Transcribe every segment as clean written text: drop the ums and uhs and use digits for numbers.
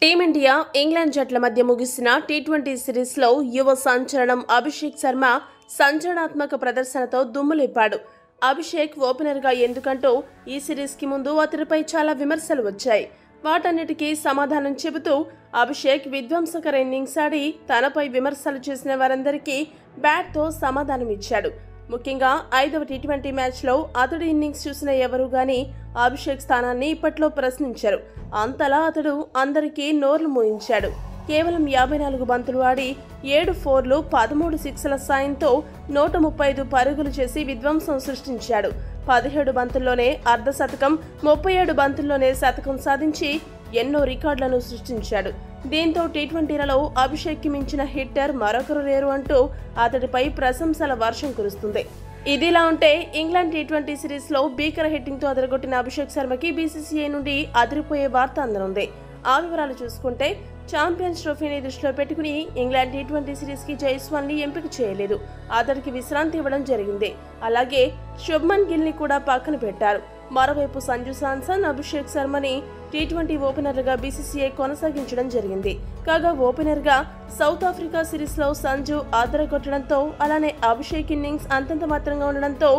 Team India England జట్ల మధ్య ముగిసిన టీ20 సిరీస్లో యువ సంచలనం అభిషేక్ శర్మ సంచలనాత్మక ప్రదర్శనతో దుమ్ములేపాడు. అభిషేక్ ఓపెనర్గా ఎందుకంటూ ఈ సిరీస్కి ముందు అతడిపై చాలా విమర్శలు వచ్చాయి. వాటన్నిటికీ సమాధానం చెబుతూ అభిషేక్ విధ్వంసకర ఇన్నింగ్స్ ఆడి తనపై విమర్శలు చేసిన వారందరికీ బ్యాట్తో సమాధానమిచ్చాడు. ముఖ్యంగా 5వ టీ20 మ్యాచ్లో అతడి ఇన్నింగ్స్ చూసిన ఎవరూ గానీ అభిషేక్ స్థానాన్ని ఇప్పట్లో ప్రశ్నించారు. అంతలా అతడు అందరికీ నోర్లు మూయించాడు. కేవలం 54 బంతులు ఆడి 7 ఫోర్లు 13 సిక్స్ల సాయంతో 135 పరుగులు చేసి విధ్వంసం సృష్టించాడు. 17 బంతుల్లోనే అర్ధశతకం, 37 బంతుల్లోనే శతకం సాధించి ఎన్నో రికార్డులను సృష్టించాడు. దీంతో టీ20లలో అభిషేక్ కి మించిన హిట్టర్ మరొకరు లేరు అంటూ అతడిపై ప్రశంసల వర్షం కురుస్తుంది. ఇదిలా ఉంటే ఇంగ్లాండ్ టీ20 సిరీస్ లో భీకర హిట్టింగ్ తో అదరగొట్టిన అభిషేక్ శర్మకి బీసీసీఐ నుండి అదిరిపోయే వార్త అందనుంది. ఆ వివరాలు చూసుకుంటే ఛాంపియన్స్ ట్రోఫీని దృష్టిలో పెట్టుకుని ఇంగ్లాండ్ టీ20 సిరీస్ కి జైస్వాల్ ని ఎంపిక చేయలేదు. అతడికి విశ్రాంతి ఇవ్వడం జరిగింది. అలాగే శుభ్మన్ గిల్ ని కూడా పక్కన పెట్టారు. మరోవైపు సంజు శాంసన్, అభిషేక్ శర్మని టీ20 ఓపెనర్లుగా బీసీసీఐ కొనసాగించడం జరిగింది. కాగా ఓపెనర్ గా సౌత్ ఆఫ్రికా సిరీస్ లో సంజు ఆదరగొట్టడంతో, అలానే అభిషేక్ ఇన్నింగ్స్ అంతంత మాత్రంగా ఉండడంతో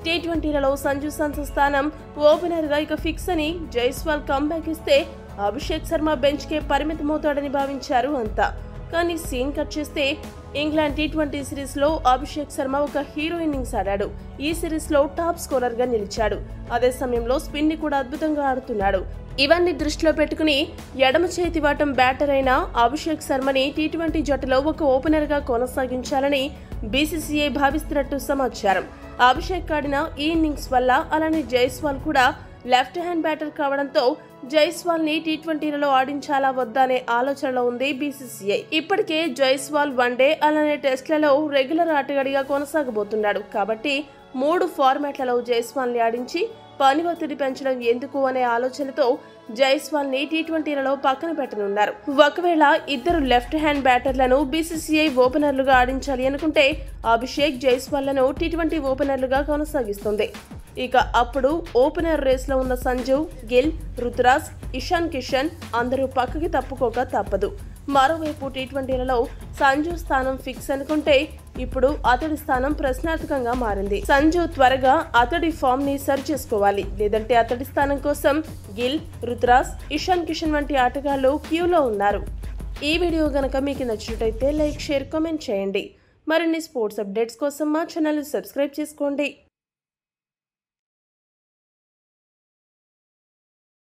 టీ20లలో సంజు శాంసన్ స్థానం ఓపెనర్ గా ఇక ఫిక్స్ అని జైస్వాల్ కంబ్యాక్ ఇస్తే అభిషేక్ శర్మ బెంచ్ కే పరిమితమవుతాడని భావించారు అంతా. కానీ సీన్ కట్ చేస్తే ఇంగ్లాండ్ టీ20 సిరీస్ లో అభిషేక్ శర్మ ఒక హీరో ఇన్నింగ్స్ ఆడాడు. ఈ సిరీస్ లో టాప్ స్కోరర్ గా నిలిచాడు. అదే సమయంలో స్పిన్ ని కూడా అద్భుతంగా ఆడుతున్నాడు. ఇవన్నీ దృష్టిలో పెట్టుకుని ఎడమ చేతి వాటం బ్యాటర్ అయిన అభిషేక్ శర్మని టీ20 జట్టులో ఒక ఓపెనర్ గా కొనసాగించాలని బీసీసీఐ భావిస్తున్నట్టు సమాచారం. అభిషేక్ ఆడిన ఈ ఇన్నింగ్స్ వల్ల, అలానే జైస్వాల్ కూడా లెఫ్ట్ హ్యాండ్ బ్యాటర్ కావడంతో జైస్వాల్ ని టీ20లలో ఆడించాలా వద్దా అనే ఆలోచనలో ఉంది బీసీసీఐ. ఇప్పటికే జైస్వాల్ వన్డే అలానే టెస్ట్లలో రెగ్యులర్ ఆటగాడిగా కొనసాగబోతున్నాడు. కాబట్టి 3 ఫార్మాట్లలో జైస్వాల్ ని ఆడించి పని ఒత్తిడి పెంచడం ఎందుకు అనే ఆలోచనతో జైస్వాల్ ని టీ20లలో పక్కన పెట్టనున్నారు. ఒకవేళ ఇద్దరు లెఫ్ట్ హ్యాండ్ బ్యాటర్లను బీసీసీఐ ఓపెనర్లుగా ఆడించాలి అనుకుంటే అభిషేక్, జైస్వాల్ లను టీ20 ఓపెనర్లుగా కొనసాగిస్తుంది. ఇక అప్పుడు ఓపెనర్ రేస్ లో ఉన్న సంజు, గిల్, రుతురాజ్, ఇషాన్ కిషన్ అందరూ పక్కకి తప్పుకోక తప్పదు. మరోవైపు టీ20లలో సంజు స్థానం ఫిక్స్ అనుకుంటే ఇప్పుడు అతడి స్థానం ప్రశ్నార్థకంగా మారింది. సంజు త్వరగా అతడి ఫామ్ ని సరి చేసుకోవాలి. లేదంటే అతడి స్థానం కోసం గిల్, రుతురాజ్, ఇషాన్ కిషన్ వంటి ఆటగాళ్లు క్యూలో ఉన్నారు. ఈ వీడియో గనక మీకు నచ్చినట్టయితే లైక్, షేర్, కామెంట్ చేయండి. మరిన్ని స్పోర్ట్స్ అప్డేట్స్ కోసం మా ఛానల్ సబ్స్క్రైబ్ చేసుకోండి.